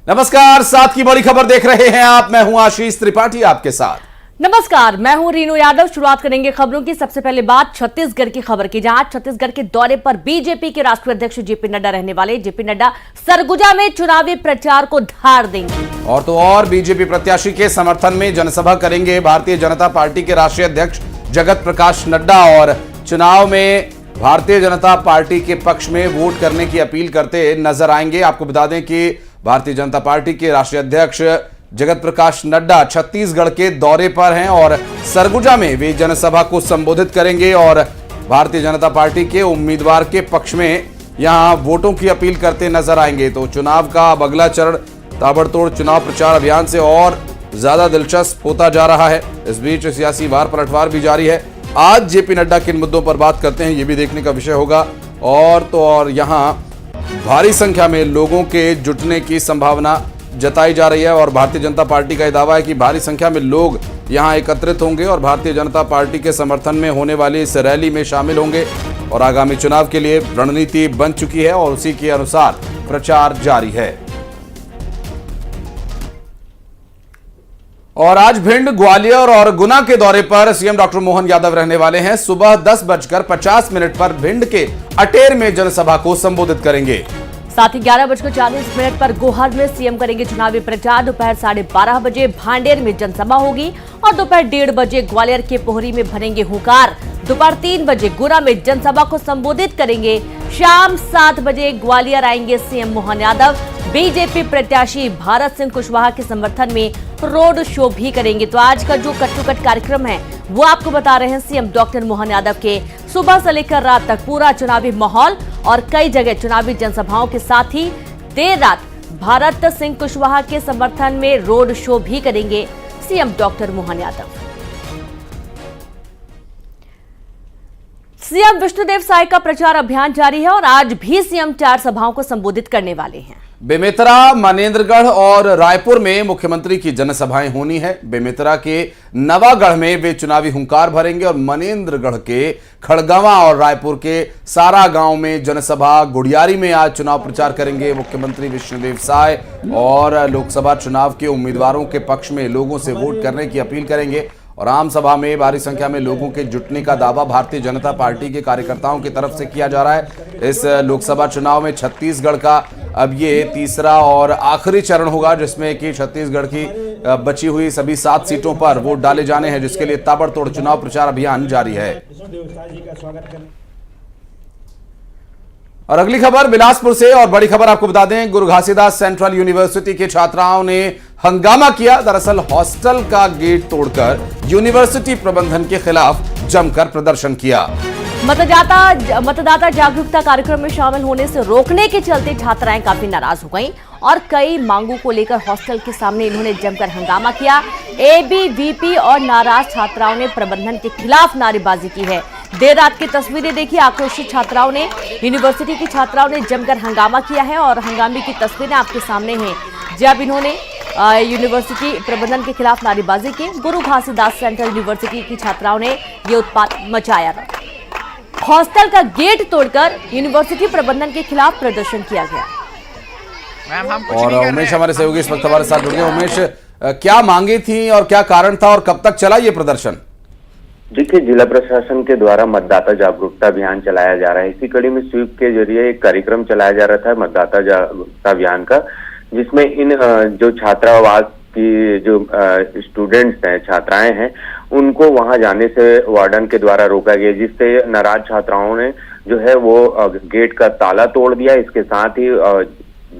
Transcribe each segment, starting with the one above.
नमस्कार, साथ की बड़ी खबर देख रहे हैं आप। मैं हूं आशीष त्रिपाठी आपके साथ। नमस्कार, मैं हूं रीनू यादव। शुरुआत करेंगे खबरों की। सबसे पहले बात छत्तीसगढ़ की खबर की, जहां छत्तीसगढ़ के दौरे पर बीजेपी के राष्ट्रीय अध्यक्ष जेपी नड्डा रहने वाले। जेपी नड्डा सरगुजा में चुनावी प्रचार को धार देंगे। और तो और बीजेपी प्रत्याशी के समर्थन में जनसभा करेंगे भारतीय जनता पार्टी के राष्ट्रीय अध्यक्ष जगत प्रकाश नड्डा। और चुनाव में भारतीय जनता पार्टी के पक्ष में वोट करने की अपील करते नजर आएंगे। आपको बता दें कि भारतीय जनता पार्टी के राष्ट्रीय अध्यक्ष जगत प्रकाश नड्डा छत्तीसगढ़ के दौरे पर हैं और सरगुजा में वे जनसभा को संबोधित करेंगे और भारतीय जनता पार्टी के उम्मीदवार के पक्ष में यहां वोटों की अपील करते नजर आएंगे। तो चुनाव का अब अगला चरण ताबड़तोड़ चुनाव प्रचार अभियान से और ज्यादा दिलचस्प होता जा रहा है। इस बीच सियासी वार पलटवार भी जारी है। आज जेपी नड्डा किन मुद्दों पर बात करते हैं, ये भी देखने का विषय होगा। और तो और यहां भारी संख्या में लोगों के जुटने की संभावना जताई जा रही है और भारतीय जनता पार्टी का यह दावा है कि भारी संख्या में लोग यहां एकत्रित होंगे और भारतीय जनता पार्टी के समर्थन में होने वाली इस रैली में शामिल होंगे। और आगामी चुनाव के लिए रणनीति बन चुकी है और उसी के अनुसार प्रचार जारी है। और आज भिंड, ग्वालियर और गुना के दौरे पर सीएम डॉक्टर मोहन यादव रहने वाले हैं। सुबह 10:50 पर भिंड के अटेर में जनसभा को संबोधित करेंगे। साथ ही 11:40 पर गोहर में सीएम करेंगे चुनावी प्रचार। दोपहर 12:30 बजे भांडेर में जनसभा होगी और दोपहर 1:30 बजे ग्वालियर के पोहरी में भरेंगे हुंकार। दोपहर 3 बजे गुना में जनसभा को संबोधित करेंगे। शाम 7 बजे ग्वालियर आएंगे सीएम मोहन यादव। बीजेपी प्रत्याशी भारत सिंह कुशवाहा के समर्थन में रोड शो भी करेंगे। तो आज का जो कट टू कट कार्यक्रम है वो आपको बता रहे हैं सीएम डॉक्टर मोहन यादव के। सुबह से लेकर रात तक पूरा चुनावी माहौल और कई जगह चुनावी जनसभाओं के साथ ही देर रात भारत सिंह कुशवाहा के समर्थन में रोड शो भी करेंगे CM doctor Mohan Yadav. CM Vishnu Deo Sai का प्रचार अभियान जारी है और आज भी सीएम 4 सभाओं को संबोधित करने वाले हैं। बेमेतरा, मनेन्द्रगढ़ और रायपुर में मुख्यमंत्री की जनसभाएं होनी है। बेमेतरा के नवागढ़ में वे चुनावी हुंकार भरेंगे और मनेन्द्रगढ़ के खड़गवां और रायपुर के सारा गांव में जनसभा। गुड़ियारी में आज चुनाव प्रचार करेंगे मुख्यमंत्री विष्णुदेव साय और लोकसभा चुनाव के उम्मीदवारों के पक्ष में लोगों से वोट करने की अपील करेंगे। और आम सभा में भारी संख्या में लोगों के जुटने का दावा भारतीय जनता पार्टी के कार्यकर्ताओं की तरफ से किया जा रहा है। इस लोकसभा चुनाव में छत्तीसगढ़ का अब ये तीसरा और आखिरी चरण होगा, जिसमें कि छत्तीसगढ़ की बची हुई सभी 7 सीटों पर वोट डाले जाने हैं, जिसके लिए ताबड़तोड़ चुनाव प्रचार अभियान जारी है। और अगली खबर बिलासपुर से और बड़ी खबर आपको बता दें, गुरु घासीदास सेंट्रल यूनिवर्सिटी के छात्राओं ने हंगामा किया। दरअसल हॉस्टल का गेट तोड़कर यूनिवर्सिटी प्रबंधन के खिलाफ जमकर प्रदर्शन किया। मतदाता जागरूकता कार्यक्रम में शामिल होने से रोकने के चलते छात्राएं काफी नाराज हो गईं और कई मांगों को लेकर हॉस्टल के सामने इन्होंने जमकर हंगामा किया। एबीवीपी और नाराज छात्राओं ने प्रबंधन के खिलाफ नारेबाजी की है। देर रात की तस्वीरें देखिए, आक्रोशित छात्राओं ने, यूनिवर्सिटी की छात्राओं ने जमकर हंगामा किया है और हंगामे की तस्वीरें आपके सामने हैं जब इन्होंने यूनिवर्सिटी प्रबंधन के खिलाफ नारेबाजी की। गुरु घासीदास सेंट्रल यूनिवर्सिटी की छात्राओं ने ये उत्पात मचाया था। हॉस्टल का गेट तोड़कर यूनिवर्सिटी प्रबंधन के खिलाफ प्रदर्शन किया गया। और उमेश हमारे सहयोगी इस वक्त हमारे साथ जुड़ गए। उमेश, क्या मांगे थी और क्या कारण था और कब तक चला ये प्रदर्शन? देखिए, जिला प्रशासन के द्वारा मतदाता जागरूकता अभियान चलाया जा रहा है। इसी कड़ी में स्वीप के जरिए एक कार्यक्रम चलाया जा रहा था मतदाता जागरूकता अभियान का, जिसमें इन जो छात्रावास की जो स्टूडेंट्स हैं, छात्राएं हैं, उनको वहां जाने से वार्डन के द्वारा रोका गया, जिससे नाराज छात्राओं ने जो है वो गेट का ताला तोड़ दिया। इसके साथ ही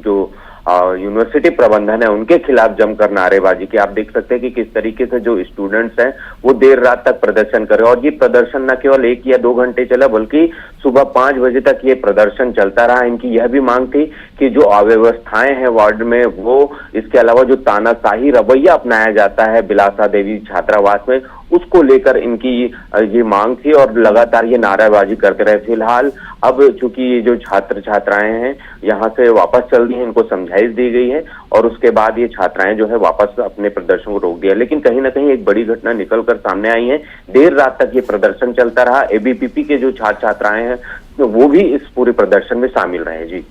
जो यूनिवर्सिटी प्रबंधन है उनके खिलाफ जमकर नारेबाजी की। आप देख सकते हैं कि किस तरीके से जो स्टूडेंट्स हैं वो देर रात तक प्रदर्शन कर रहे हैं और ये प्रदर्शन न केवल 1 या 2 घंटे चला, बल्कि सुबह 5 बजे तक ये प्रदर्शन चलता रहा। इनकी यह भी मांग थी कि जो अव्यवस्थाएं हैं वार्ड में, वो इसके अलावा जो तानाशाही रवैया अपनाया जाता है बिलासा देवी छात्रावास में, उसको लेकर इनकी ये मांग थी और लगातार ये नाराबाजी करते रहे। फिलहाल अब चूंकि ये जो छात्र छात्राएं हैं यहाँ से वापस चल दी हैं, इनको समझाइश दी गई है और उसके बाद ये छात्राएं जो है वापस अपने प्रदर्शन को रोक दिया। लेकिन कहीं ना कहीं एक बड़ी घटना निकलकर सामने आई है। देर रात तक ये प्रदर्शन चलता रहा। एबीवीपी के जो छात्र छात्राएं हैं वो भी इस पूरे प्रदर्शन में शामिल रहे। जी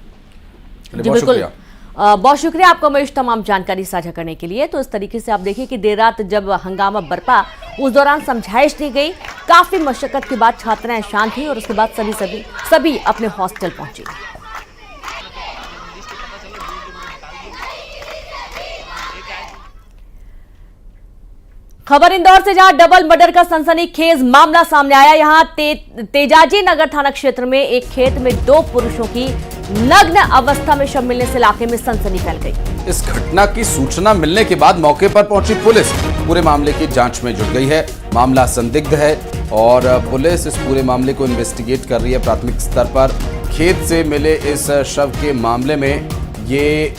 बिल्कुल। बहुत शुक्रिया आपका महेश तमाम जानकारी साझा करने के लिए। तो इस तरीके से आप देखिए कि देर रात जब हंगामा बरपा उस दौरान समझाइश दी गई, काफी मशक्कत के बाद छात्राएं शांत हुई और उसके बाद सभी अपने हॉस्टल पहुंची। खबर इंदौर से, जहां डबल मर्डर का सनसनीखेज मामला सामने आया। यहां तेजाजी नगर थाना क्षेत्र में एक खेत में 2 पुरुषों की नग्न अवस्था में शव मिलने से इलाके में सनसनी फैल गई। इस घटना की सूचना मिलने के बाद मौके पर पहुंची पुलिस पूरे मामले की जांच में जुट गई है। मामला संदिग्ध है और पुलिस इस पूरे मामले को इन्वेस्टिगेट कर रही है प्राथमिक स्तर पर। खेत से मिले इस शव के मामले में ये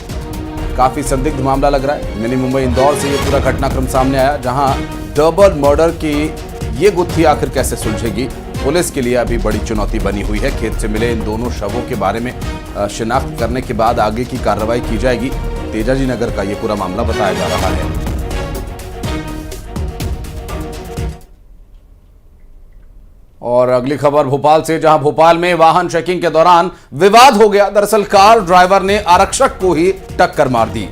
काफी संदिग्ध मामला लग रहा है। मिनी मुंबई इंदौर से ये पूरा घटनाक्रम सामने आया, जहां डबल मर्डर की ये गुत्थी आखिर कैसे सुलझेगी, पुलिस के लिए अभी बड़ी चुनौती बनी हुई है। खेत से मिले इन दोनों शवों के बारे में शिनाख्त करने के बाद आगे की कार्रवाई की जाएगी। तेजाजी नगर का ये पूरा मामला बताया जा रहा है। और अगली खबर भोपाल से, जहां भोपाल में वाहन चेकिंग के दौरान विवाद हो गया। दरअसल कार ड्राइवर ने आरक्षक को ही टक्कर मार दी।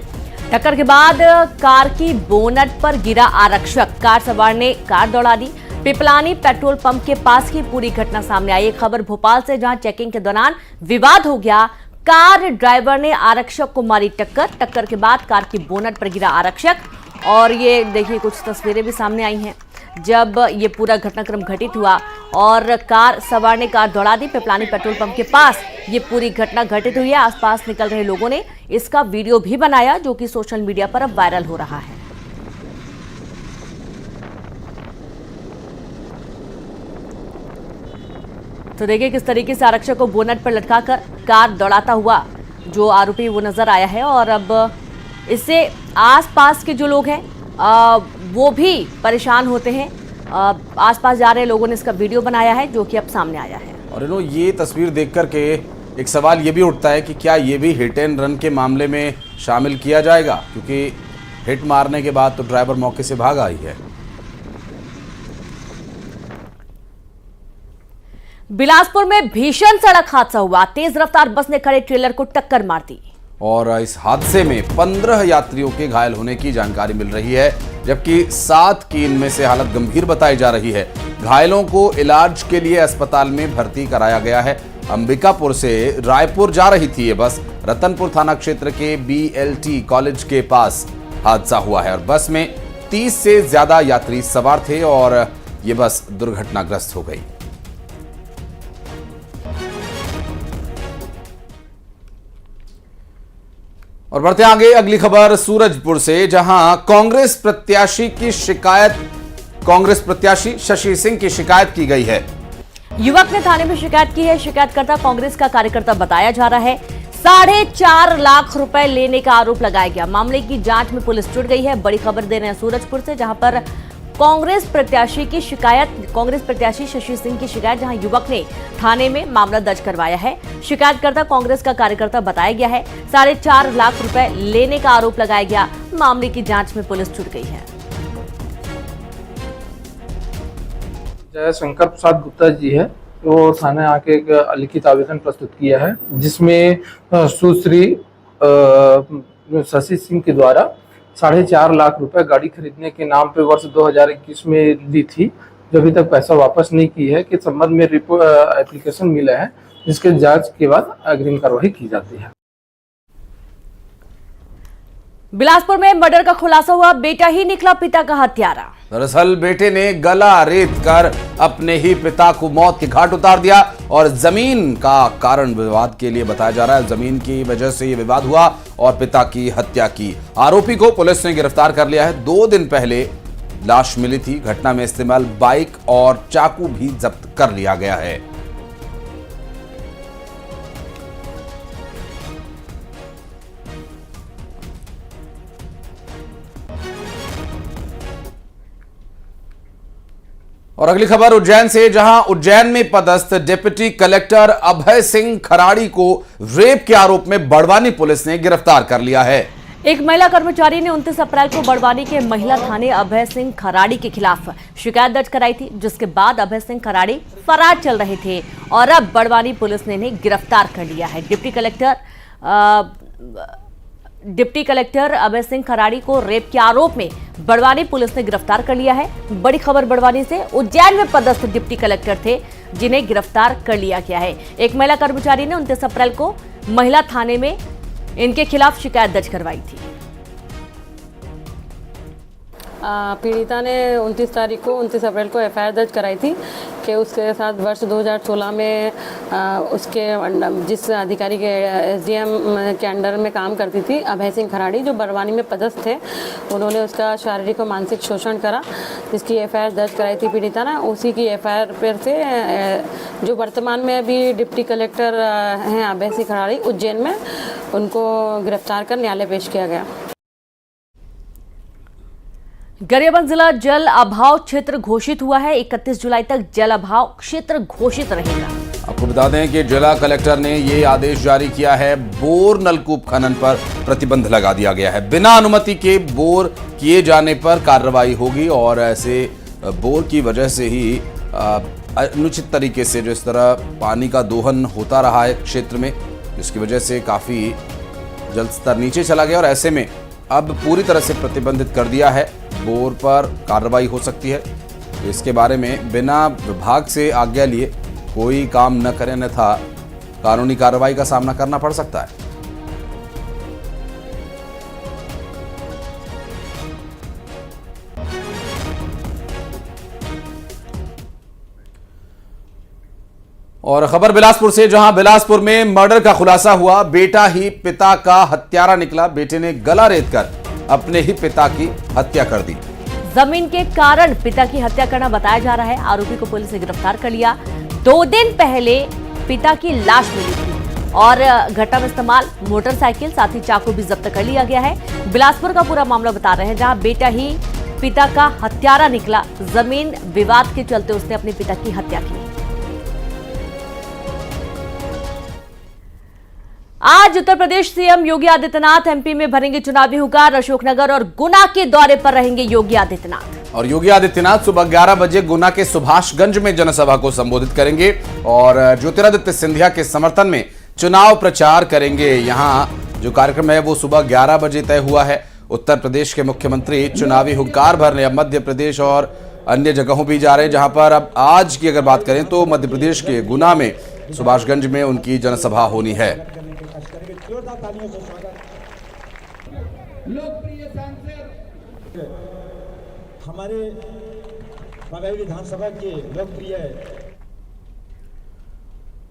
टक्कर के बाद कार की बोनट पर गिरा आरक्षक, कार सवार ने कार दौड़ा दी। पिपलानी पेट्रोल पंप के पास की पूरी घटना सामने आई। खबर भोपाल से, जहां चेकिंग के दौरान विवाद हो गया। कार ड्राइवर ने आरक्षक को मारी टक्कर के बाद कार की बोनट पर गिरा आरक्षक। और ये देखिए कुछ तस्वीरें भी सामने आई हैं जब ये पूरा घटनाक्रम घटित हुआ और कार सवार ने कार दौड़ा दी। पिपलानी पेट्रोल पंप के पास ये पूरी घटना घटित हुई है। आसपास निकल रहे लोगों ने इसका वीडियो भी बनाया, जो कि सोशल मीडिया पर अब वायरल हो रहा है। तो देखिए किस तरीके से आरक्षक को बोनट पर लटकाकर कार दौड़ाता हुआ जो आरोपी वो नजर आया है। और अब इससे आसपास के जो लोग हैं वो भी परेशान होते हैं। आसपास जा रहे लोगों ने इसका वीडियो बनाया है, जो कि अब सामने आया है। और ये तस्वीर देख करके एक सवाल ये भी उठता है कि क्या ये भी हिट एंड रन के मामले में शामिल किया जाएगा, क्योंकि हिट मारने के बाद तो ड्राइवर मौके से भाग आई है। बिलासपुर में भीषण सड़क हादसा हुआ। तेज रफ्तार बस ने खड़े ट्रेलर को टक्कर मार दी और इस हादसे में 15 यात्रियों के घायल होने की जानकारी मिल रही है, जबकि 7 की इनमें से हालत गंभीर बताई जा रही है। घायलों को इलाज के लिए अस्पताल में भर्ती कराया गया है। अंबिकापुर से रायपुर जा रही थी ये बस। रतनपुर थाना क्षेत्र के BLT कॉलेज के पास हादसा हुआ है और बस में 30 से ज्यादा यात्री सवार थे और ये बस दुर्घटनाग्रस्त हो गई। और बढ़ते आगे, अगली खबर सूरजपुर से, जहां कांग्रेस प्रत्याशी शशि सिंह की शिकायत की गई है। युवक ने थाने में शिकायत की है। शिकायतकर्ता कांग्रेस का कार्यकर्ता बताया जा रहा है। 4.5 लाख रुपए लेने का आरोप लगाया गया। मामले की जांच में पुलिस जुट गई है। बड़ी खबर दे रहे हैं सूरजपुर से, जहां पर कांग्रेस प्रत्याशी शशि सिंह की शिकायत, जहां युवक ने थाने में मामला दर्ज करवाया है। शिकायतकर्ता कांग्रेस का कार्यकर्ता बताया गया है। 4.5 लाख रुपए लेने का आरोप लगाया गया। मामले की जांच में पुलिस जुट गई है। जय शंकर प्रसाद गुप्ता जी है, वो थाने आके एक लिखित आवेदन प्रस्तुत किया है, जिसमें सुश्री शशि सिंह के द्वारा 4.5 लाख रुपए गाड़ी खरीदने के नाम पे वर्ष 2021 में दी थी, जो अभी तक पैसा वापस नहीं की है, के संबंध में एप्लीकेशन मिला है, जिसके जांच के बाद अग्रिम कार्रवाई की जाती है। बिलासपुर में मर्डर का खुलासा हुआ। बेटा ही निकला पिता का हत्यारा। दरअसल बेटे ने गला रेत कर अपने ही पिता को मौत के घाट उतार दिया और जमीन का कारण विवाद के लिए बताया जा रहा है। जमीन की वजह से ये विवाद हुआ और पिता की हत्या की। आरोपी को पुलिस ने गिरफ्तार कर लिया है। 2 दिन पहले लाश मिली थी। घटना में इस्तेमाल बाइक और चाकू भी जब्त कर लिया गया है। और अगली खबर उज्जैन से, जहां उज्जैन में पदस्थ डिप्टी कलेक्टर अभय सिंह खराड़ी को रेप के आरोप में बड़वानी पुलिस ने गिरफ्तार कर लिया है। एक महिला कर्मचारी ने 29 अप्रैल को बड़वानी के महिला थाने अभय सिंह खराड़ी के खिलाफ शिकायत दर्ज कराई थी, जिसके बाद अभय सिंह खराड़ी फरार चल रहे थे और अब बड़वानी पुलिस ने इन्हें गिरफ्तार कर लिया है। Deputy collector deputy collector Abhay Singh Kharadi को रेप के आरोप में बड़वानी पुलिस ने गिरफ्तार कर लिया है। बड़ी खबर बड़वानी से, उज्जैन में पदस्थ डिप्टी कलेक्टर थे जिन्हें गिरफ्तार कर लिया गया है। एक महिला कर्मचारी ने 29 अप्रैल को महिला थाने में इनके खिलाफ शिकायत दर्ज करवाई थी। पीड़िता ने 29 अप्रैल को एफआईआर दर्ज कराई थी कि उसके साथ वर्ष 2016 में उसके जिस अधिकारी के एसडीएम के अंडर में काम करती थी अभय सिंह खराड़ी, जो बड़वानी में पदस्थ थे, उन्होंने उसका शारीरिक और मानसिक शोषण करा, जिसकी एफआईआर दर्ज कराई थी पीड़िता ने। उसी की एफआईआर पर से जो वर्तमान में अभी डिप्टी कलेक्टर हैं अभय सिंह खराड़ी उज्जैन में, उनको गिरफ्तार कर न्यायालय पेश किया गया। गरियाबंद जिला जल अभाव क्षेत्र घोषित हुआ है। 31 जुलाई तक जल अभाव क्षेत्र घोषित रहेगा। आपको बता दें कि जिला कलेक्टर ने ये आदेश जारी किया है। बोर नलकूप खनन पर प्रतिबंध लगा दिया गया है। बिना अनुमति के बोर किए जाने पर कार्रवाई होगी और ऐसे बोर की वजह से ही अनुचित तरीके से जो इस तरह पानी का दोहन होता रहा है क्षेत्र में, जिसकी वजह से काफी जल स्तर नीचे चला गया और ऐसे में अब पूरी तरह से प्रतिबंधित कर दिया है। बोर पर कार्रवाई हो सकती है। तो इसके बारे में बिना विभाग से आज्ञा लिए कोई काम न करें, अन्यथा कानूनी कार्रवाई का सामना करना पड़ सकता है। और खबर बिलासपुर से, जहां बिलासपुर में मर्डर का खुलासा हुआ। बेटा ही पिता का हत्यारा निकला। बेटे ने गला रेतकर अपने ही पिता की हत्या कर दी। जमीन के कारण पिता की हत्या करना बताया जा रहा है। आरोपी को पुलिस ने गिरफ्तार कर लिया। 2 दिन पहले पिता की लाश मिली थी और घटना में इस्तेमाल मोटरसाइकिल साथ ही चाकू भी जब्त कर लिया गया है। बिलासपुर का पूरा मामला बता रहे हैं, जहां बेटा ही पिता का हत्यारा निकला। जमीन विवाद के चलते उसने अपने पिता की हत्या की। आज उत्तर प्रदेश सीएम योगी आदित्यनाथ एमपी में भरेंगे चुनावी हुंकार। अशोकनगर और गुना के दौरे पर रहेंगे योगी आदित्यनाथ। और योगी आदित्यनाथ सुबह 11 बजे गुना के सुभाषगंज में जनसभा को संबोधित करेंगे और ज्योतिरादित्य सिंधिया के समर्थन में चुनाव प्रचार करेंगे। यहां जो कार्यक्रम है वो सुबह 11 बजे तय हुआ है। उत्तर प्रदेश के मुख्यमंत्री चुनावी हुंकार भरने अब मध्य प्रदेश और अन्य जगहों भी जा रहे हैं, जहां पर अब आज की अगर बात करें तो मध्य प्रदेश के गुना में सुभाषगंज में उनकी जनसभा होनी है। लोकप्रिय सांसद हमारे बघेल विधानसभा के लोकप्रिय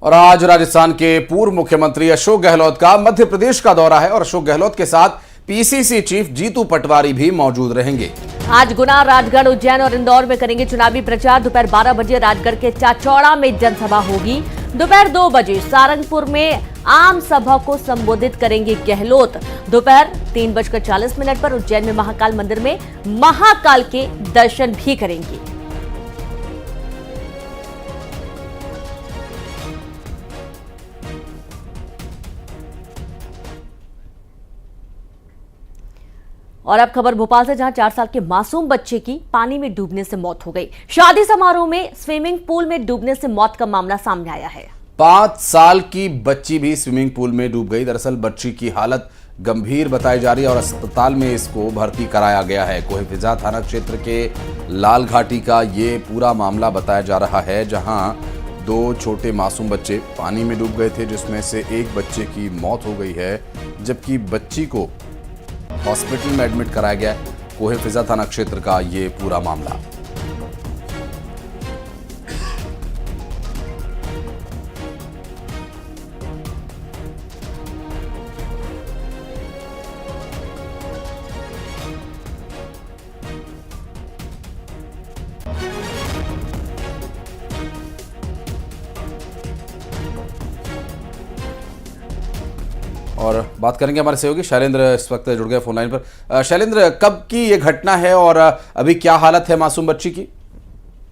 और आज राजस्थान के पूर्व मुख्यमंत्री अशोक गहलोत का मध्य प्रदेश का दौरा है और अशोक गहलोत के साथ पीसीसी चीफ जीतू पटवारी भी मौजूद रहेंगे। आज गुना, राजगढ़, उज्जैन और इंदौर में करेंगे चुनावी प्रचार। दोपहर 12 बजे राजगढ़ के चाचौड़ा में जनसभा होगी। दोपहर 2 बजे सारंगपुर में आम सभा को संबोधित करेंगे गहलोत। दोपहर 3:40 पर उज्जैन में महाकाल मंदिर में महाकाल के दर्शन भी करेंगे। और अब खबर भोपाल से, जहां 4 साल के मासूम बच्चे की पानी में डूबने से मौत हो गई। शादी समारोह में स्विमिंग पूल में डूबने से मौत का मामला सामने आया है। 5 साल की बच्ची भी स्विमिंग पूल में डूब गई। दरअसल बच्ची की हालत गंभीर बताई जा रही है और अस्पताल में इसको भर्ती कराया गया है। कोहेफिजा थाना क्षेत्र के लाल घाटी का ये पूरा मामला बताया जा रहा है, जहां 2 छोटे मासूम बच्चे पानी में डूब गए थे, जिसमें से एक बच्चे की मौत हो गई है, जबकि बच्ची को हॉस्पिटल में एडमिट कराया गया है। कोहेफिजा थाना क्षेत्र का ये पूरा मामला। और बात करेंगे हमारे सहयोगी शैलेंद्र इस वक्त जुड़ गए फोन लाइन पर। शैलेंद्र, कब की ये घटना है और अभी क्या हालत है मासूम बच्ची की?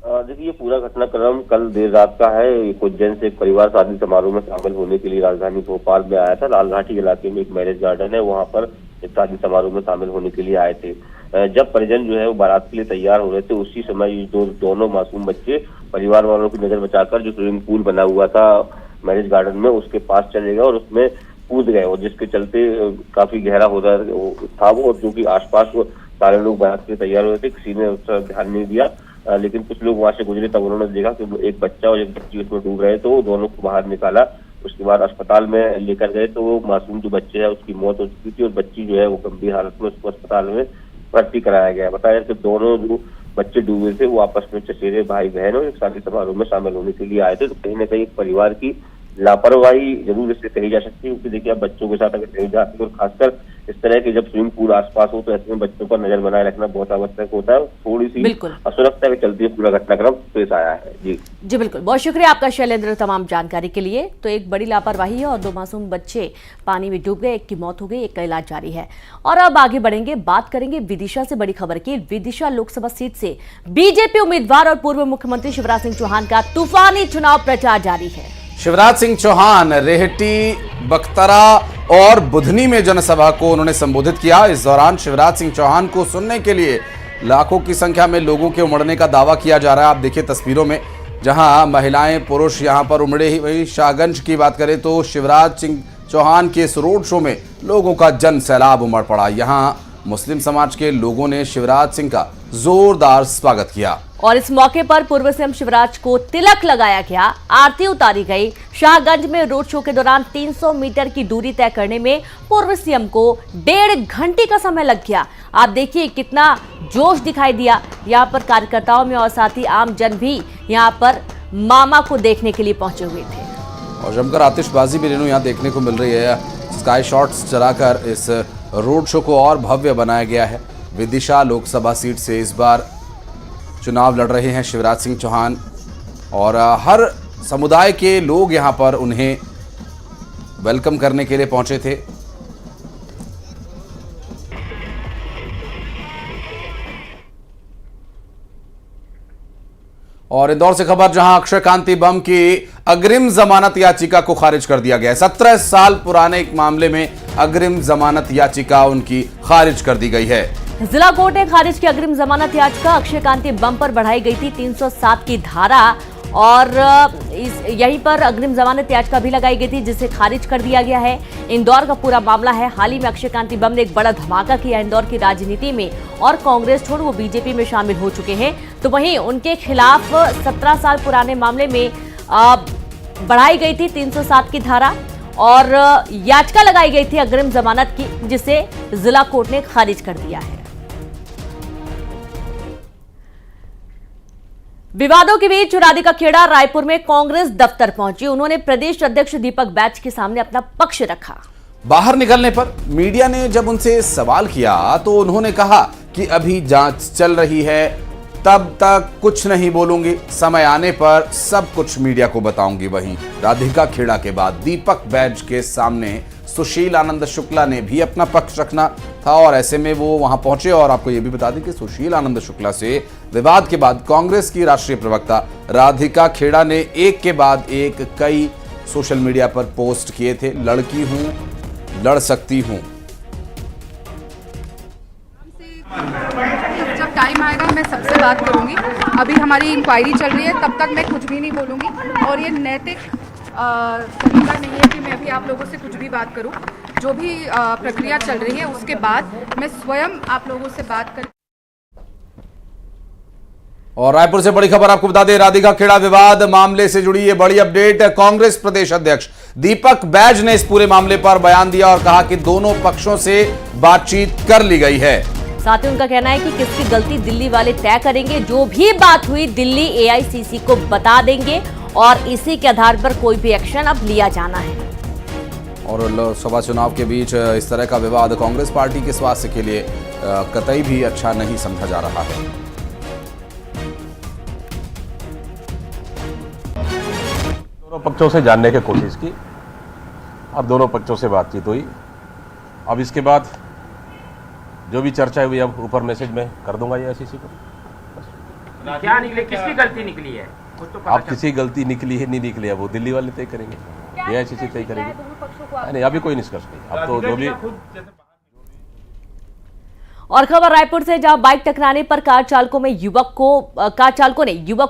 देखिए, ये पूरा घटनाक्रम कल देर रात का है। उज्जैन से एक परिवार शादी समारोह में शामिल होने के लिए राजधानी भोपाल में आया था। लाल घाटी इलाके में एक मैरिज गार्डन है, वहां पर इस शादी समारोह में शामिल होने के लिए आए थे। जब परिजन जो है वो बारात के लिए तैयार हो रहे थे, उसी समय ये दोनों मासूम बच्चे परिवार वालों की नजर बचाकर जो स्विमिंग पूल बना हुआ था मैरिज गार्डन में, उसके पास चले गए और उसमें कूद गए और जिसके चलते काफी गहरा होता था वो, और जो कि आसपास सारे लोग बाहर से तैयार हुए थे, किसी ने उस पर ध्यान नहीं दिया। लेकिन कुछ लोग वहां से गुजरे, तब उन्होंने देखा कि एक बच्चा और एक बच्ची उसमें डूब रहे, तो दोनों को बाहर निकाला। उसके बाद अस्पताल में लेकर गए तो वो मासूम जो बच्चे है उसकी मौत हो चुकी थी और बच्ची जो है वो गंभीर हालत में उसको अस्पताल में भर्ती कराया गया। बताया कि दोनों जो बच्चे डूबे थे वो आपस में चचेरे भाई बहन और एक शादी समारोह में शामिल होने के लिए आए थे। तो कहीं ना कहीं परिवार की लापरवाही जरूर इससे कही जा सकती है, क्योंकि देखिए आप बच्चों के साथ अगर कहीं जाते हैं और खासकर इस तरह के जब स्विमिंग पूल आसपास हो तो ऐसे में बच्चों पर नजर बनाए रखना बहुत आवश्यक होता है। थोड़ी सी असुरक्षा के चलते पूरा घटनाक्रम पेश आया है। जी बिल्कुल, बहुत शुक्रिया आपका शैलेंद्र तमाम जानकारी के लिए। तो एक बड़ी लापरवाही है और 2 मासूम बच्चे पानी में डूब गए, एक की मौत हो गई, एक का इलाज जारी है। और अब आगे बढ़ेंगे, बात करेंगे विदिशा से बड़ी खबर की। विदिशा लोकसभा सीट से बीजेपी उम्मीदवार और पूर्व मुख्यमंत्री शिवराज सिंह चौहान का तूफानी चुनाव प्रचार जारी है। शिवराज सिंह चौहान रेहटी, बख्तरा और बुधनी में जनसभा को उन्होंने संबोधित किया। इस दौरान शिवराज सिंह चौहान को सुनने के लिए लाखों की संख्या में लोगों के उमड़ने का दावा किया जा रहा है। आप देखिए तस्वीरों में, जहां महिलाएं पुरुष यहां पर उमड़े ही। वही शाहगंज की बात करें तो शिवराज सिंह चौहान के इस रोड शो में लोगों का जन सैलाब उमड़ पड़ा। यहां मुस्लिम समाज के लोगों ने शिवराज सिंह का जोरदार स्वागत किया और इस मौके पर पूर्व सीएम शिवराज को तिलक लगाया गया, आरती उतारी गई। शाहगंज में रोड शो के दौरान 300 मीटर की दूरी तय करने में पूर्व सीएम को 1.5 घंटे का समय लग गया। आप देखिए कितना जोश दिखाई दिया यहाँ पर कार्यकर्ताओं में, और साथ ही आम जन भी यहाँ पर मामा को देखने के लिए पहुंचे हुए थे। और जमकर आतिशबाजी भी रेनू यहाँ देखने को मिल रही है। स्काई शॉट्स चलाकर इस रोड शो को और भव्य बनाया गया है। विदिशा लोकसभा सीट से इस बार चुनाव लड़ रहे हैं शिवराज सिंह चौहान और हर समुदाय के लोग यहां पर उन्हें वेलकम करने के लिए पहुंचे थे। और इंदौर से खबर, जहां अक्षय कांति बम की अग्रिम जमानत याचिका को खारिज कर दिया गया है। 17 साल पुराने एक मामले में अग्रिम जमानत याचिका उनकी खारिज कर दी गई है। जिला कोर्ट ने खारिज की अग्रिम जमानत याचिका। अक्षय कांति बम पर बढ़ाई गई थी 307 की धारा और यहीं पर अग्रिम जमानत याचिका भी लगाई गई थी, जिसे खारिज कर दिया गया है। इंदौर का पूरा मामला है। हाल ही में अक्षय कांति बम ने एक बड़ा धमाका किया इंदौर की राजनीति में और कांग्रेस छोड़ वो बीजेपी में शामिल हो चुके हैं। तो वहीं उनके खिलाफ 17 साल पुराने मामले में बढ़ाई गई थी 307 की धारा और याचिका लगाई गई थी अग्रिम जमानत की, जिसे जिला कोर्ट ने खारिज कर दिया है। विवादों के बीच राधिका खेड़ा रायपुर में कांग्रेस दफ्तर पहुंची। उन्होंने प्रदेश अध्यक्ष दीपक बैज के सामने अपना पक्ष रखा। बाहर निकलने पर मीडिया ने जब उनसे सवाल किया तो उन्होंने कहा कि अभी जांच चल रही है, तब तक कुछ नहीं बोलूंगी, समय आने पर सब कुछ मीडिया को बताऊंगी। वहीं राधिका खेड़ा के बाद दीपक बैज के सामने सुशील आनंद शुक्ला ने भी अपना पक्ष रखना था और ऐसे में वो वहां पहुंचे। और आपको यह भी बता दें कि सुशील आनंद शुक्ला से विवाद के बाद कांग्रेस की राष्ट्रीय प्रवक्ता राधिका खेड़ा ने एक के बाद एक कई सोशल मीडिया पर पोस्ट किए थे। लड़की हूं, लड़ सकती हूं। जब टाइम आएगा मैं सबसे बात करूंगी। अभी हमारी इंक्वायरी चल रही है, तब तक मैं कुछ भी नहीं बोलूंगी और ये नैतिक तरीका नहीं है कि मैं भी आप लोगों से कुछ भी बात करूं। जो भी प्रक्रिया चल रही है उसके बाद मैं स्वयं आप लोगों से बात कर। और रायपुर से बड़ी खबर आपको बता दें, राधिका खेड़ा विवाद मामले से जुड़ी ये बड़ी अपडेट। कांग्रेस प्रदेश अध्यक्ष दीपक बैज ने इस पूरे मामले पर बयान दिया और कहा कि दोनों पक्षों से बातचीत कर ली गई है। साथ ही उनका कहना है कि किसकी गलती दिल्ली वाले तय करेंगे। जो भी बात हुई दिल्ली एआईसीसी को बता देंगे और इसी के आधार पर कोई भी एक्शन अब लिया जाना है। और लोकसभा चुनाव के बीच इस तरह का विवाद कांग्रेस पार्टी के स्वास्थ्य के लिए कतई भी अच्छा नहीं समझा जा रहा है। दोनों पक्षों से जानने की कोशिश की और दोनों पक्षों से बातचीत हुई। अब इसके बाद जो भी चर्चा हुई अब ऊपर मैसेज में कर दूंगा ये आईसीसी को। क्या निकले, किसकी गलती निकली है? तो अब किसी गलती निकली है नहीं निकली है वो दिल्ली वाले तय करेंगे, ये आईसीसी तय करेंगे। नहीं अभी कोई निष्कर्ष नहीं, अब तो जो भी। और खबर रायपुर से, जहां बाइक टकराने पर कार चालकों ने युवक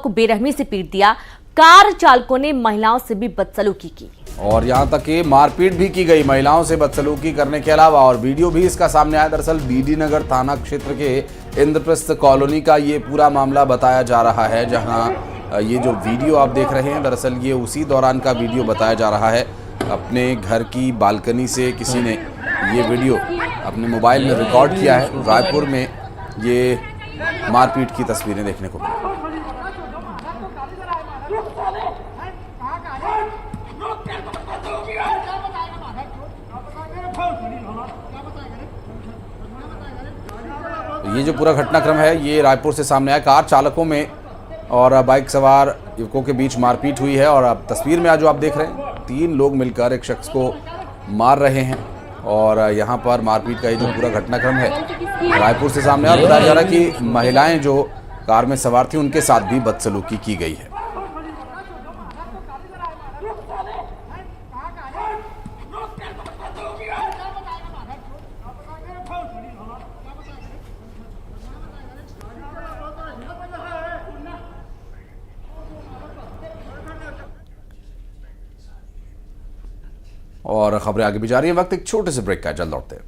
को बेरहमी से पीट दिया। कार चालकों ने महिलाओं से भी बदसलूकी की। और यहाँ तक कि मारपीट भी की गई महिलाओं से बदसलूकी करने के अलावा, और वीडियो भी इसका सामने आया। दरअसल बीडी नगर थाना क्षेत्र के इंद्रप्रस्थ कॉलोनी का ये पूरा मामला बताया जा रहा है, जहाँ ये जो वीडियो आप देख रहे हैं दरअसल ये उसी दौरान का वीडियो बताया जा रहा है। अपने घर की बालकनी से किसी ने ये वीडियो अपने मोबाइल में रिकॉर्ड किया है। रायपुर में ये मारपीट की तस्वीरें देखने को मिली। ये जो पूरा घटनाक्रम है ये रायपुर से सामने आया। कार चालकों में और बाइक सवार युवकों के बीच मारपीट हुई है, और अब तस्वीर में आज जो आप देख रहे हैं 3 लोग मिलकर एक शख्स को मार रहे हैं, और यहाँ पर मारपीट का ये जो पूरा घटनाक्रम है रायपुर से सामने आया। बताया जा रहा है कि महिलाएं जो कार में सवार थी उनके साथ भी बदसलूकी की गई है। और खबरें आगे भी जा रही हैं। वक्त एक छोटे से ब्रेक का है, जल्द लौटते हैं।